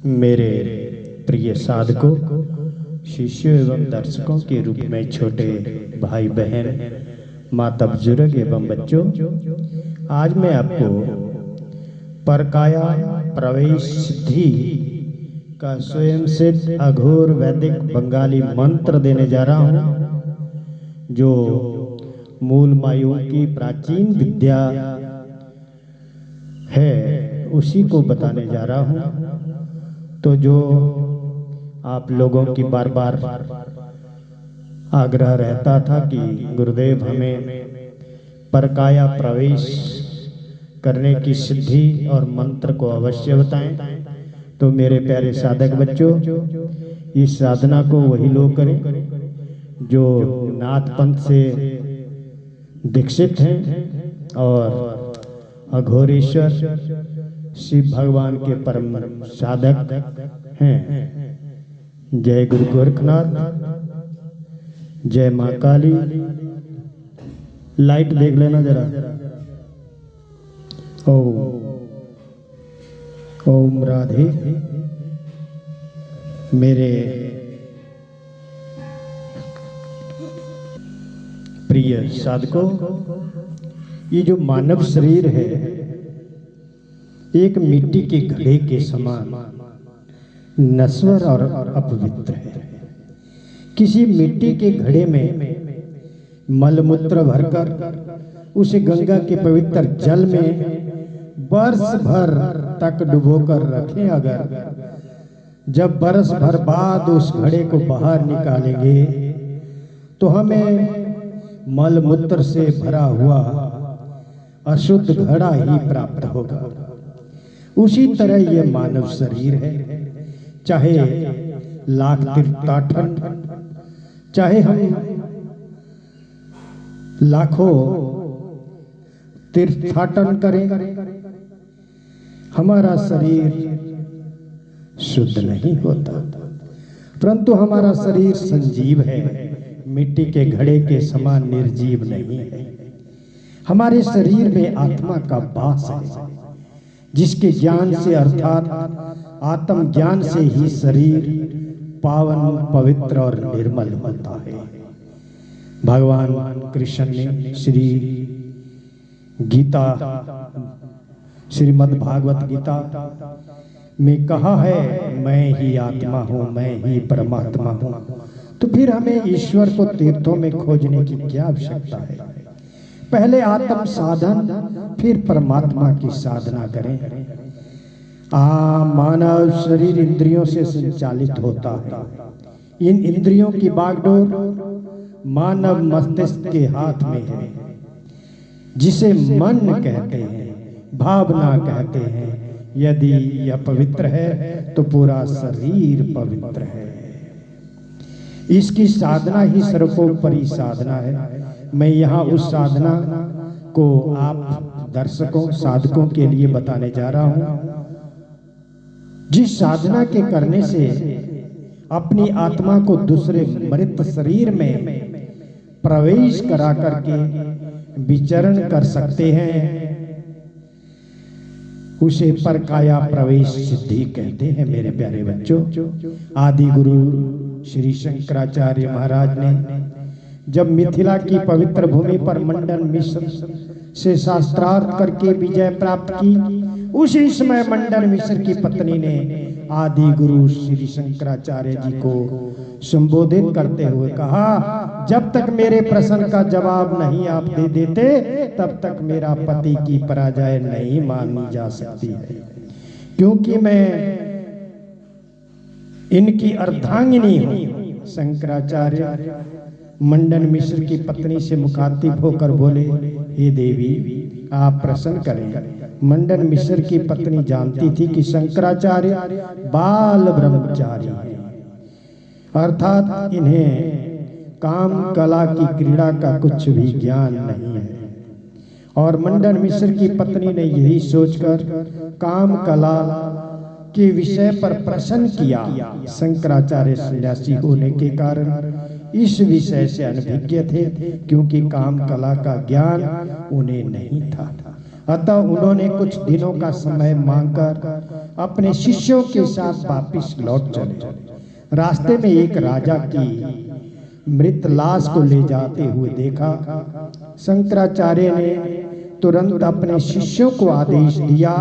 मेरे प्रिय साधकों, शिष्यों एवं दर्शकों के रूप में छोटे भाई बहन, माता बुजुर्ग एवं बच्चों, आज मैं आपको परकाया प्रवेश सिद्धि का स्वयं सिद्ध अघोर वैदिक बंगाली मंत्र देने जा रहा हूँ, जो मूल मायुओं की प्राचीन विद्या है, उसी को बताने जा रहा हूँ। तो जो आप लोगों की बार बार आग्रह रहता था कि गुरुदेव हमें परकाया प्रवेश करने की सिद्धि और मंत्र को अवश्य बताएं, तो मेरे प्यारे साधक बच्चों, इस साधना को वही लोग करें जो नाथ पंथ से दीक्षित हैं और अघोरेश्वर शिव भगवान के परम साधक हैं। जय गुरु गोरखनाथ, जय मां काली। लाइट देख लेना जरा। ओम राधे। मेरे प्रिय साधकों, ये जो मानव शरीर है एक मिट्टी के घड़े के समान नश्वर और अपवित्र है। किसी मिट्टी के घड़े में मलमूत्र भरकर उसे गंगा के पवित्र जल में बरस भर तक डुबोकर रखें, अगर जब बरस भर बाद उस घड़े को बाहर निकालेंगे तो हमें मलमूत्र से भरा हुआ अशुद्ध घड़ा ही प्राप्त होगा। उसी तरह यह मानव शरीर है, चाहे लाख तीर्थाटन, चाहे हम लाखों तीर्थाटन करें, हमारा शरीर शुद्ध नहीं होता। परंतु हमारा शरीर संजीव है, मिट्टी के घड़े के समान निर्जीव नहीं है। हमारे शरीर में आत्मा का वास है, जिसके ज्ञान से अर्थात आत्म ज्ञान से ही शरीर पावन, पवित्र और निर्मल होता है। भगवान कृष्ण ने श्री गीता, श्रीमद् भागवत गीता में कहा है, मैं ही आत्मा हूँ, मैं ही परमात्मा हूँ। तो फिर हमें ईश्वर को तीर्थों में खोजने की क्या आवश्यकता है? पहले आत्म साधन, फिर परमात्मा की साधना करें। मानव शरीर इंद्रियों से संचालित होता है। इन इंद्रियों की बागडोर मानव मस्तिष्क के हाथ में है, जिसे मन कहते हैं, भावना कहते हैं। यदि यह पवित्र है तो पूरा शरीर पवित्र है। इसकी साधना ही सर्वोपरि साधना है। मैं यहाँ उस साधना को आप दर्शकों, साधकों के लिए बताने जा रहा हूँ, जिस साधना के करने से अपनी आत्मा को दूसरे मृत शरीर में प्रवेश करा करके विचरण कर सकते हैं। उसे परकाया प्रवेश सिद्धि कहते हैं। मेरे प्यारे बच्चों, आदि गुरु श्री शंकराचार्य महाराज ने जब मिथिला की पवित्र भूमि पर मंडन मिश्र से शास्त्रार्थ करके विजय प्राप्त की, उसी समय मंडन मिश्र की पत्नी ने आदि गुरु श्री शंकराचार्य जी को संबोधित करते हुए कहा, जब तक मेरे प्रश्न का जवाब नहीं आप दे देते, तब तक मेरा पति की पराजय नहीं मानी जा सकती है, क्योंकि मैं इनकी अर्धांगिनी हूँ। शंकराचार्य मंडन मिश्र की पत्नी से मुखातिब होकर बोले, हे देवी, आप प्रसन्न करें। मंडन मिश्र की पत्नी जानती थी कि शंकराचार्य बाल ब्रह्मचारी हैं, अर्थात इन्हें काम कला की क्रीड़ा का कुछ भी ज्ञान नहीं है। और मंडन मिश्र की पत्नी ने यही सोचकर काम कला के विषय पर प्रश्न किया। शंकराचार्य सन्यासी होने के कारण इस विषय से अनभिज्ञ थे, क्योंकि काम कला का ज्ञान उन्हें नहीं था। अतः उन्होंने कुछ दिनों का समय मांगकर अपने शिष्यों के साथ वापिस लौट चले। रास्ते में एक राजा की मृत लाश को ले जाते हुए देखा। शंकराचार्य ने तुरंत अपने शिष्यों को आदेश दिया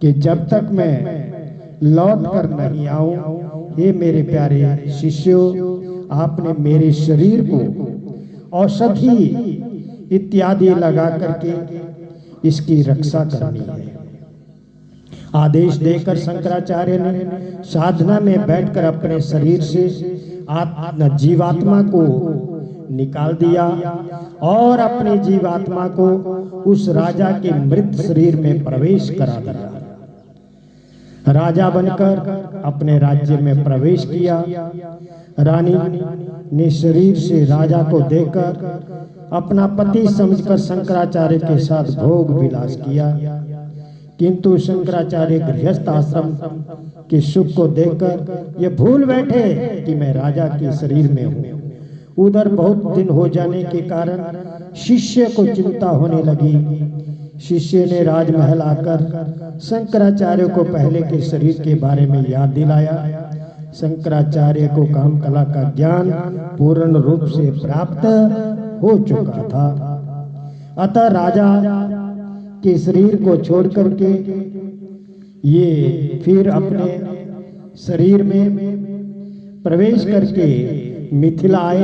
कि जब तक मैं लौट कर नहीं आऊं, हे मेरे प्यारे शिष्यों, आपने मेरे शरीर को औषधि इत्यादि लगा करके इसकी रक्षा करनी है। आदेश देकर शंकराचार्य ने साधना में बैठकर अपने शरीर से जीवात्मा को निकाल दिया और अपने जीवात्मा को उस राजा के मृत शरीर में प्रवेश करा दिया। राजा बनकर अपने राज्य में प्रवेश किया। रानी ने शरीर से राजा को देखकर अपना पति समझकर शंकराचार्य के साथ भोग विलास किया, किंतु शंकराचार्य गृहस्थ आश्रम के सुख को देखकर ये भूल बैठे कि मैं राजा के शरीर में हूँ। उधर बहुत दिन हो जाने के कारण शिष्य को चिंता होने लगी। शिष्य ने राजमहल आकर शंकराचार्य को पहले के शरीर के बारे में याद दिलाया। शंकराचार्य को काम कला का ज्ञान पूर्ण रूप से प्राप्त हो चुका था। अतः राजा के शरीर को छोड़ करके ये फिर अपने शरीर में प्रवेश करके मिथिला आए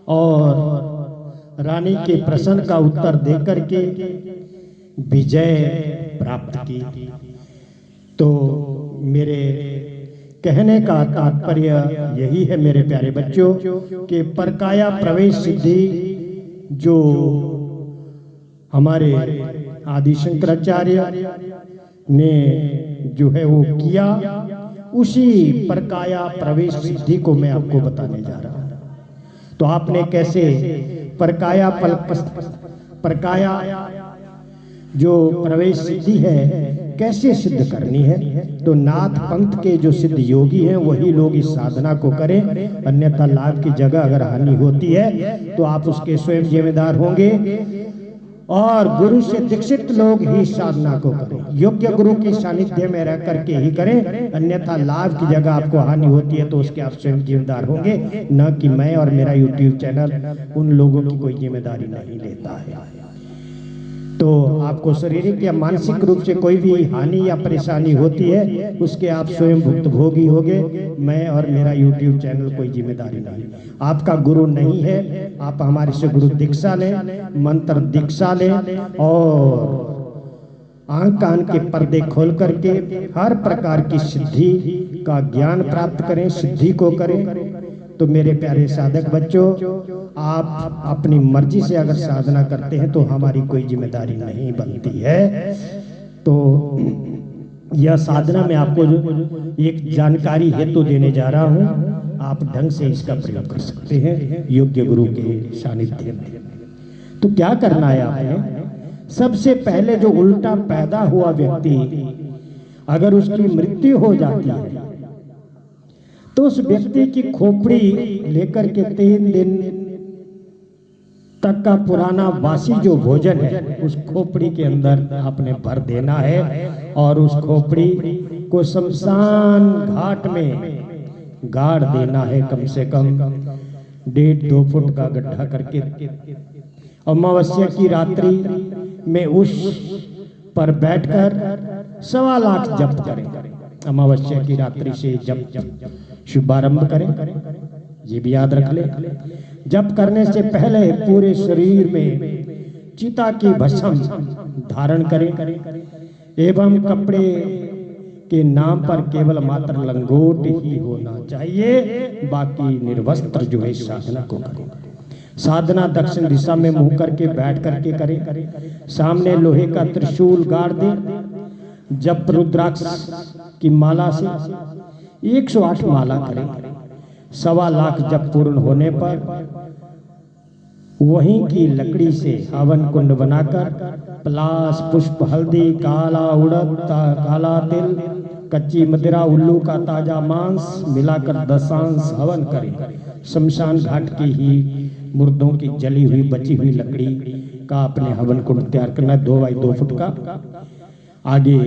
और रानी के प्रश्न का उत्तर दे करके विजय प्राप्त की। तो मेरे कहने का तात्पर्य यही है मेरे प्यारे बच्चों कि परकाया प्रवेश सिद्धि जो हमारे आदि शंकराचार्य ने जो है वो किया, उसी परकाया प्रवेश सिद्धि को मैं आपको बताने जा रहा हूं। तो आपने कैसे परकाया जो प्रवेश सिद्धि है कैसे सिद्ध करनी है, तो नाथ पंथ के जो सिद्ध योगी हैं वही लोग इस साधना को करें, अन्यथा लाभ की जगह अगर हानि होती है तो आप उसके स्वयं जिम्मेदार होंगे। और गुरु से दीक्षित लोग ही साधना को करें, योग्य गुरु के सानिध्य में रह करके ही करें, अन्यथा लाभ की जगह आपको हानि होती है तो उसके आप स्वयं जिम्मेदार होंगे, न कि मैं और मेरा YouTube चैनल उन लोगों की कोई जिम्मेदारी नहीं लेता है। तो आपको शारीरिक या मानसिक रूप से कोई भी हानि या परेशानी होती है उसके आप स्वयं भुक्तभोगी होंगे, मैं और मेरा YouTube चैनल कोई जिम्मेदारी नहीं। आपका गुरु नहीं है, आप हमारे से गुरु दीक्षा लें, मंत्र दीक्षा लें और आंख कान के पर्दे खोल करके हर प्रकार की सिद्धि का ज्ञान प्राप्त करें, सिद्धि को करें। तो मेरे प्यारे साधक बच्चों, आप अपनी मर्जी से अगर साधना करते हैं तो हमारी कोई जिम्मेदारी नहीं बनती है। तो यह साधना में आपको एक जानकारी हेतु देने जा रहा हूं, आप ढंग से इसका प्रयोग कर सकते हैं योग्य गुरु के सानिध्य में। तो क्या करना है आपने? सबसे पहले जो उल्टा पैदा हुआ व्यक्ति अगर उसकी मृत्यु हो जाती है तो उस व्यक्ति की खोपड़ी लेकर के 3 दिन तक का पुराना बासी जो भोजन है उस खोपड़ी के अंदर आपने भर देना है और उस खोपड़ी को शमशान घाट में गाड़ देना है, कम से कम 1.5-2 फुट का गड्ढा करके। अमावस्या की रात्रि में उस पर बैठकर 1.25 लाख जप करें। अमावस्या की रात्रि से जप शुभारंभ करें, ये भी याद रख ले। जप करने से पहले पूरे शरीर में चिता की भस्म धारण करें एवं कपड़े के नाम पर केवल मात्र लंगोट ही होना चाहिए, बाकी निर्वस्त्र जो है साधना को करें। साधना दक्षिण दिशा में मुंह करके बैठ करके करें। सामने लोहे का त्रिशूल गाड़ दें। जप रुद्राक्ष की माला से 108 माला करें। 1.25 लाख जप पूर्ण होने पर वहीं की लकड़ी से हवन कुंड बनाकर पलाश, पुष्प, हल्दी, काला उड़द, काला तिल, कच्ची मदिरा, उल्लू का ताजा मांस मिलाकर 10 अंश हवन करें। शमशान घाट की ही मुर्दों की जली हुई बची हुई लकड़ी का आपने हवन कुंड तैयार करना है, 2 बाई 2 फुट का। आगे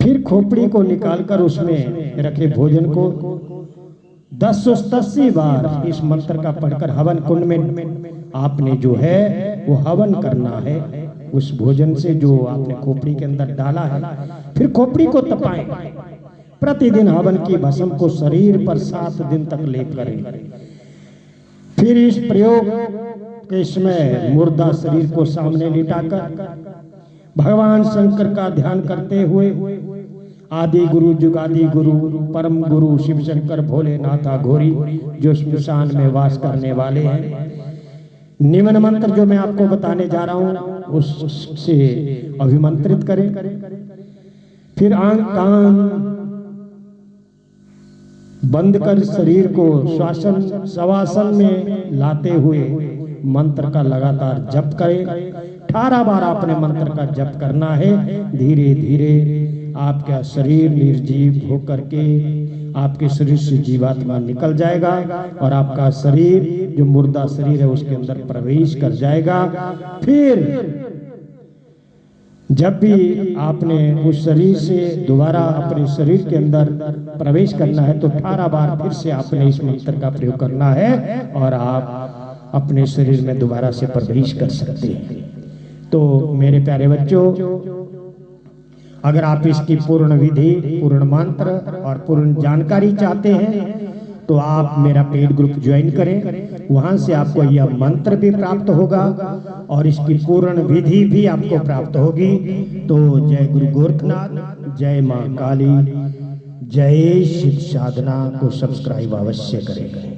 फिर खोपड़ी को निकालकर उसमें रखे भोजन को 1080 बार इस मंत्र का पढ़कर हवन कुंड में आपने जो है वो हवन करना है। उस भोजन से जो आपने खोपड़ी के अंदर डाला है, फिर खोपड़ी को तपाएं। प्रतिदिन हवन की भस्म को शरीर पर 7 दिन तक लेप करें। फिर इस प्रयोग के समय मुर्दा शरीर को सामने लिटाकर भगवान शंकर का ध्यान करते हुए आदि गुरु जुगादि गुरु परम गुरु शिव शंकर भोलेनाथ अघोरी जो स्मशान में वास करने वाले हैं, निम्न मंत्र जो मैं आपको बताने जा रहा हूं उससे अभिमंत्रित करें। फिर आंख कान बंद कर शरीर को श्वासन शवासन में लाते हुए मंत्र का लगातार जप करें। 18 बार आपने मंत्र का जप करना है। धीरे धीरे आपका शरीर निर्जीव होकर के आपके शरीर से जीवात्मा निकल जाएगा और आपका शरीर जो मुर्दा शरीर है उसके अंदर प्रवेश कर जाएगा। फिर जब भी आपने उस शरीर से दोबारा अपने शरीर के अंदर प्रवेश करना है तो 18 बार फिर से आपने इस मंत्र का प्रयोग करना है और आप अपने शरीर में दोबारा से प्रवेश कर सकते हैं। तो मेरे प्यारे बच्चों, अगर आप इसकी पूर्ण विधि, पूर्ण मंत्र और पूर्ण जानकारी चाहते हैं तो आप मेरा पेड ग्रुप ज्वाइन करें। वहां से आपको यह मंत्र भी प्राप्त होगा और इसकी पूर्ण विधि भी आपको प्राप्त होगी। तो जय गुरु गोरखनाथ, जय मां काली, जय शिव साधना को सब्सक्राइब अवश्य करें।